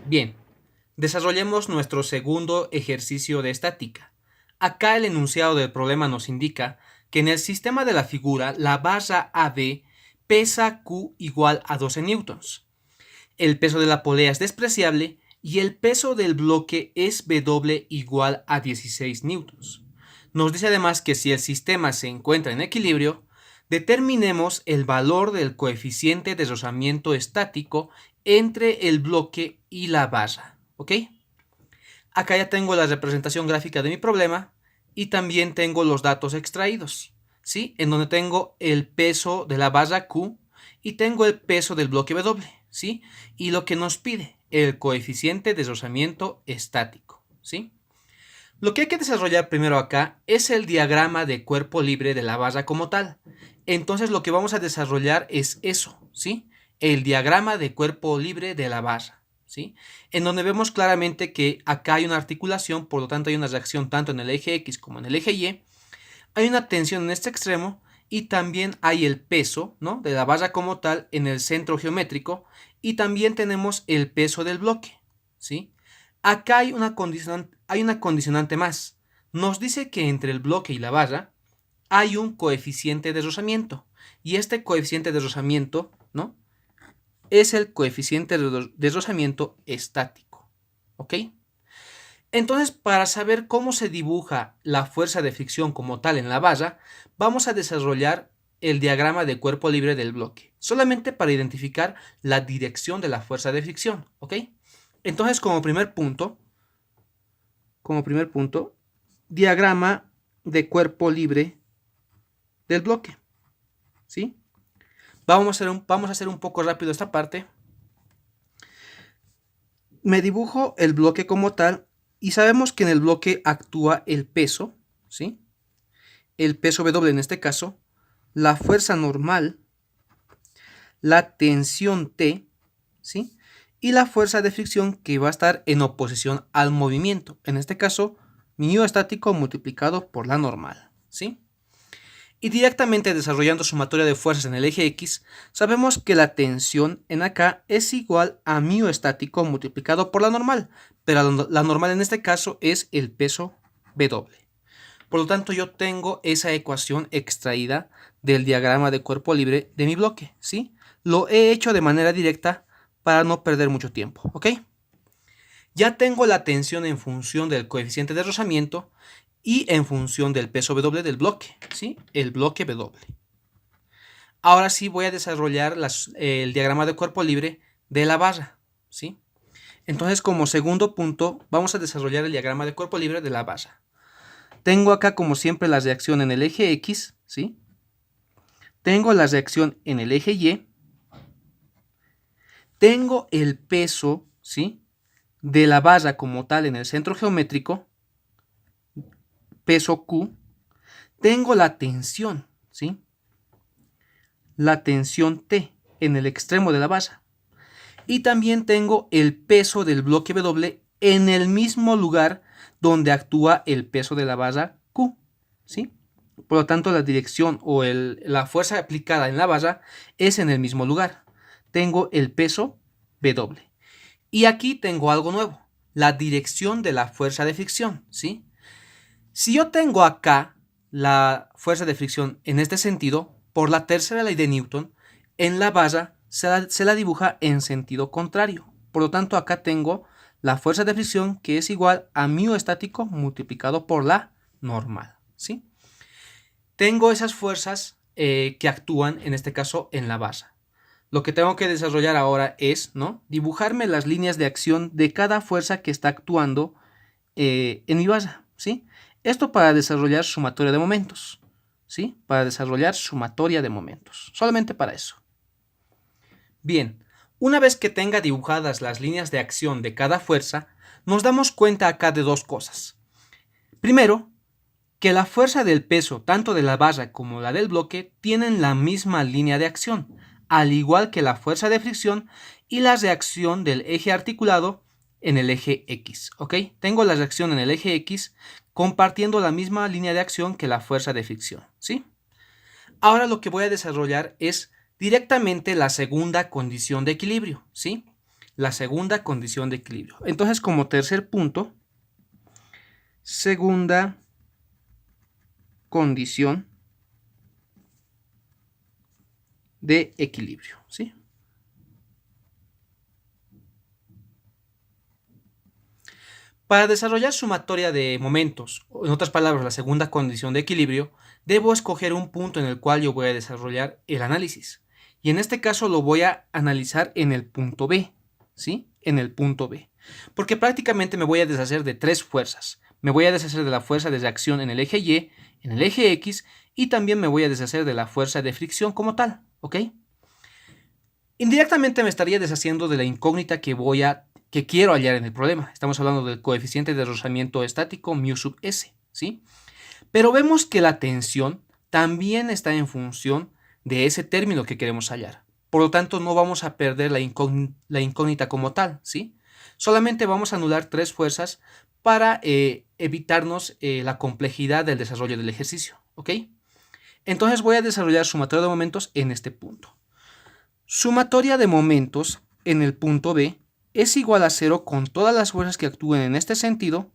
Bien, desarrollemos nuestro segundo ejercicio de estática. Acá el enunciado del problema nos indica que en el sistema de la figura la barra AB pesa Q igual a 12 newtons. El peso de la polea es despreciable y el peso del bloque es W igual a 16 newtons. Nos dice además que si el sistema se encuentra en equilibrio, determinemos el valor del coeficiente de rozamiento estático entre el bloque y la barra. ¿Ok? Acá ya tengo la representación gráfica de mi problema y también tengo los datos extraídos, ¿sí? En donde tengo el peso de la barra Q y tengo el peso del bloque W, ¿sí? Y lo que nos pide, el coeficiente de rozamiento estático, ¿sí? Lo que hay que desarrollar primero acá es el diagrama de cuerpo libre de la barra como tal. Entonces lo que vamos a desarrollar es eso, ¿sí? El diagrama de cuerpo libre de la barra, ¿sí? En donde vemos claramente que acá hay una articulación, por lo tanto hay una reacción tanto en el eje X como en el eje Y. Hay una tensión en este extremo y también hay el peso, ¿no?, de la barra como tal en el centro geométrico y también tenemos el peso del bloque, ¿sí? Acá hay una condicionante más. Nos dice que entre el bloque y la barra hay un coeficiente de rozamiento y este coeficiente de rozamiento, ¿no?, es el coeficiente de rozamiento estático, ¿ok? Entonces, para saber cómo se dibuja la fuerza de fricción como tal en la barra, vamos a desarrollar el diagrama de cuerpo libre del bloque, solamente para identificar la dirección de la fuerza de fricción, ¿ok? Entonces, como primer punto, diagrama de cuerpo libre del bloque, ¿sí? Vamos a hacer un poco rápido esta parte. Me dibujo el bloque como tal y sabemos que en el bloque actúa el peso, ¿sí? El peso W en este caso, la fuerza normal, la tensión T, ¿sí? Y la fuerza de fricción que va a estar en oposición al movimiento. En este caso, mi estático multiplicado por la normal, ¿sí? Y directamente desarrollando sumatoria de fuerzas en el eje X, sabemos que la tensión en acá es igual a mu estático multiplicado por la normal, pero la normal en este caso es el peso W. Por lo tanto, yo tengo esa ecuación extraída del diagrama de cuerpo libre de mi bloque, ¿sí? Lo he hecho de manera directa para no perder mucho tiempo, ¿ok? Ya tengo la tensión en función del coeficiente de rozamiento y en función del peso W del bloque, ¿sí? El bloque W. Ahora sí voy a desarrollar el diagrama de cuerpo libre de la barra, ¿sí? Entonces, como segundo punto, vamos a desarrollar el diagrama de cuerpo libre de la barra. Tengo acá, como siempre, la reacción en el eje X, ¿sí? Tengo la reacción en el eje Y. Tengo el peso, ¿sí?, de la barra como tal en el centro geométrico, peso Q. Tengo la tensión, ¿sí?, la tensión T en el extremo de la barra. Y también tengo el peso del bloque W en el mismo lugar donde actúa el peso de la barra Q, ¿sí? Por lo tanto, la dirección o la fuerza aplicada en la barra es en el mismo lugar. Tengo el peso W. Y aquí tengo algo nuevo, la dirección de la fuerza de fricción, ¿sí? Si yo tengo acá la fuerza de fricción en este sentido, por la tercera ley de Newton, en la barra se la dibuja en sentido contrario. Por lo tanto, acá tengo la fuerza de fricción que es igual a mu estático multiplicado por la normal, ¿sí? Tengo esas fuerzas que actúan, en este caso, en la barra. Lo que tengo que desarrollar ahora es, ¿no?, dibujarme las líneas de acción de cada fuerza que está actuando en mi barra, ¿sí? Esto para desarrollar sumatoria de momentos, ¿sí? Para desarrollar sumatoria de momentos. Solamente para eso. Bien, una vez que tenga dibujadas las líneas de acción de cada fuerza, nos damos cuenta acá de dos cosas. Primero, que la fuerza del peso, tanto de la barra como la del bloque, tienen la misma línea de acción, al igual que la fuerza de fricción y la reacción del eje articulado en el eje X, ¿ok? Tengo la reacción en el eje X compartiendo la misma línea de acción que la fuerza de fricción, ¿sí? Ahora lo que voy a desarrollar es directamente la segunda condición de equilibrio, ¿sí? la segunda condición de equilibrio. Entonces, como tercer punto, segunda condición de equilibrio, ¿sí? Para desarrollar sumatoria de momentos, o en otras palabras, la segunda condición de equilibrio, debo escoger un punto en el cual yo voy a desarrollar el análisis. Y en este caso lo voy a analizar en el punto B, ¿sí? En el punto B. Porque prácticamente me voy a deshacer de tres fuerzas. Me voy a deshacer de la fuerza de reacción en el eje Y, en el eje X, y también me voy a deshacer de la fuerza de fricción como tal, ¿ok? Indirectamente me estaría deshaciendo de la incógnita que quiero hallar en el problema. Estamos hablando del coeficiente de rozamiento estático μ sub s, ¿sí? Pero vemos que la tensión también está en función de ese término que queremos hallar. Por lo tanto, no vamos a perder la incógnita como tal, ¿sí? Solamente vamos a anular tres fuerzas para evitarnos la complejidad del desarrollo del ejercicio, ¿ok? Entonces voy a desarrollar sumatoria de momentos en este punto. Sumatoria de momentos en el punto B es igual a 0 con todas las fuerzas que actúen en este sentido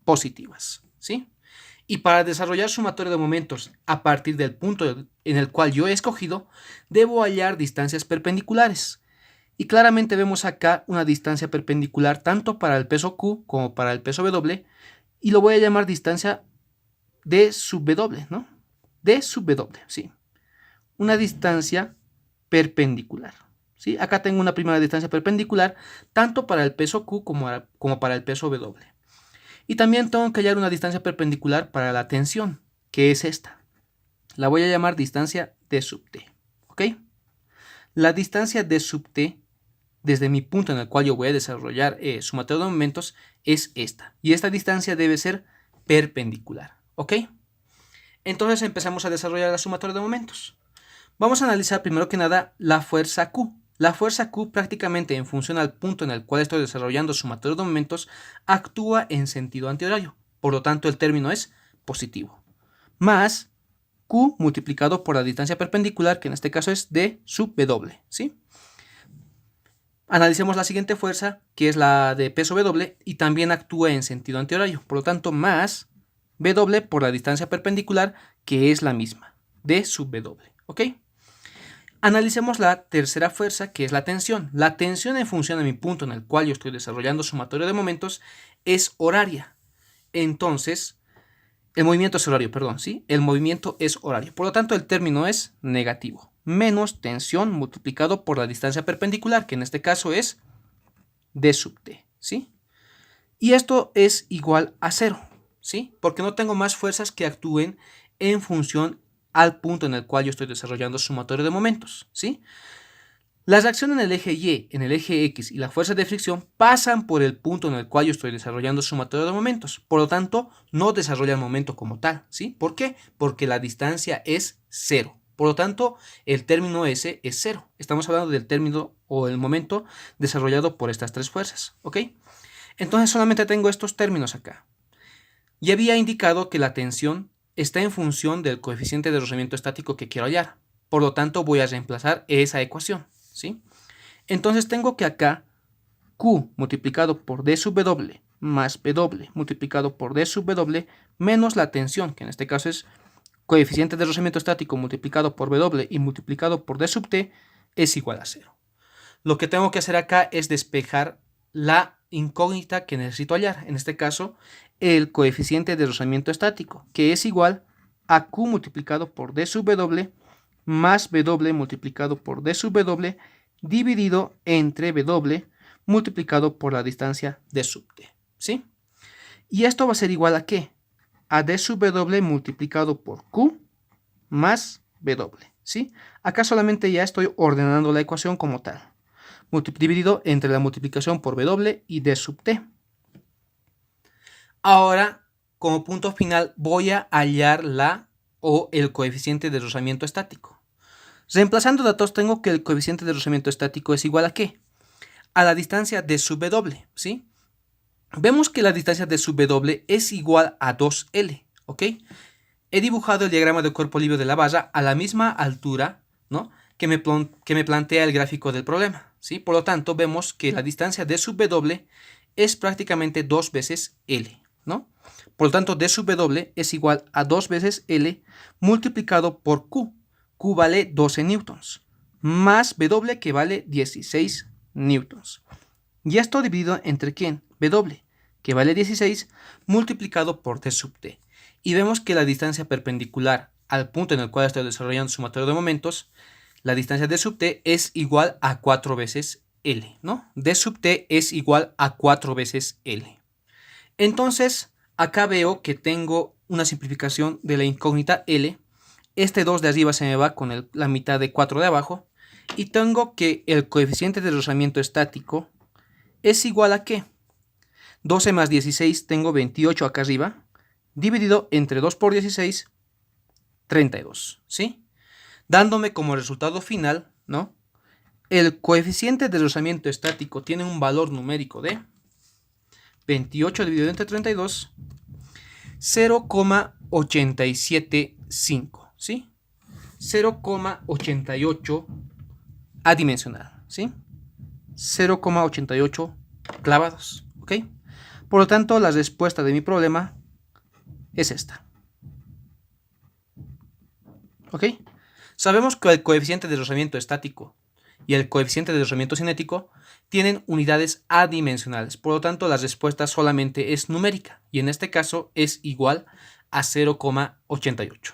positivas, ¿sí? Y para desarrollar sumatoria de momentos a partir del punto en el cual yo he escogido, debo hallar distancias perpendiculares. Y claramente vemos acá una distancia perpendicular tanto para el peso Q como para el peso W, y lo voy a llamar distancia D sub W, ¿no? D sub W, sí. Una distancia perpendicular, ¿sí? Acá tengo una primera distancia perpendicular tanto para el peso Q como para el peso W. Y también tengo que hallar una distancia perpendicular para la tensión, que es esta. La voy a llamar distancia D sub T, ¿ok? La distancia D sub T, desde mi punto en el cual yo voy a desarrollar sumatoria de momentos, es esta. Y esta distancia debe ser perpendicular, ¿ok? Entonces empezamos a desarrollar la sumatoria de momentos. Vamos a analizar primero que nada la fuerza Q. La fuerza Q prácticamente en función al punto en el cual estoy desarrollando sumatoria de momentos actúa en sentido antihorario. Por lo tanto el término es positivo. Más Q multiplicado por la distancia perpendicular, que en este caso es D sub W, ¿sí? Analicemos la siguiente fuerza, que es la de peso W, y también actúa en sentido antihorario. Por lo tanto, más W por la distancia perpendicular, que es la misma, D sub W, ¿ok? Analicemos la tercera fuerza, que es la tensión. La tensión en función de mi punto en el cual yo estoy desarrollando sumatoria de momentos es horaria. Entonces, el movimiento es horario, perdón, ¿sí? El movimiento es horario. Por lo tanto, el término es negativo. Menos tensión multiplicado por la distancia perpendicular, que en este caso es D sub T, ¿sí? Y esto es igual a 0, ¿sí? Porque no tengo más fuerzas que actúen en función al punto en el cual yo estoy desarrollando sumatoria de momentos, ¿sí? La reacción en el eje Y, en el eje X y la fuerza de fricción pasan por el punto en el cual yo estoy desarrollando sumatoria de momentos. Por lo tanto, no desarrolla el momento como tal, ¿sí? ¿Por qué? Porque la distancia es 0. Por lo tanto, el término S es 0. Estamos hablando del término o el momento desarrollado por estas tres fuerzas, ¿ok? Entonces solamente tengo estos términos acá. Ya había indicado que la tensión está en función del coeficiente de rozamiento estático que quiero hallar. Por lo tanto, voy a reemplazar esa ecuación, ¿sí? Entonces tengo que acá Q multiplicado por D sub W más W multiplicado por D sub W menos la tensión, que en este caso es coeficiente de rozamiento estático multiplicado por W y multiplicado por D sub T, es igual a 0. Lo que tengo que hacer acá es despejar la incógnita que necesito hallar. En este caso, el coeficiente de rozamiento estático, que es igual a Q multiplicado por D sub W más W multiplicado por D sub W dividido entre W multiplicado por la distancia D sub T, ¿sí? Y esto va a ser igual a ¿qué? A D sub W multiplicado por Q más W, ¿sí? Acá solamente ya estoy ordenando la ecuación como tal, dividido entre la multiplicación por W y D sub T. Ahora, como punto final, voy a hallar el coeficiente de rozamiento estático. Reemplazando datos, tengo que el coeficiente de rozamiento estático es igual a ¿qué? A la distancia D sub W, ¿sí? Vemos que la distancia D sub W es igual a 2L, ¿ok? He dibujado el diagrama del cuerpo libre de la barra a la misma altura, ¿no?, que me plantea el gráfico del problema, ¿sí? Por lo tanto, vemos que la distancia d sub w es prácticamente 2 veces L, ¿no? Por lo tanto, d sub w es igual a 2 veces L multiplicado por Q. Q vale 12 newtons, más W que vale 16 newtons. Y esto dividido entre ¿quién? W, que vale 16, multiplicado por d sub t. Y vemos que la distancia perpendicular al punto en el cual estoy desarrollando sumatorio de momentos, la distancia d sub t es igual a 4 veces L, ¿no? D sub t es igual a 4 veces L. Entonces, acá veo que tengo una simplificación de la incógnita L. Este 2 de arriba se me va con la mitad de 4 de abajo. Y tengo que el coeficiente de rozamiento estático es igual a ¿qué? 12 más 16, tengo 28 acá arriba, dividido entre 2 por 16, 32, ¿sí? Dándome como resultado final, ¿no? El coeficiente de rozamiento estático tiene un valor numérico de 28 dividido entre 32, 0,875, ¿sí? 0,88 adimensional, ¿sí? 0,88 clavados, ¿ok? Por lo tanto, la respuesta de mi problema es esta, ¿ok? Sabemos que el coeficiente de rozamiento estático y el coeficiente de rozamiento cinético tienen unidades adimensionales, por lo tanto, la respuesta solamente es numérica y en este caso es igual a 0,88.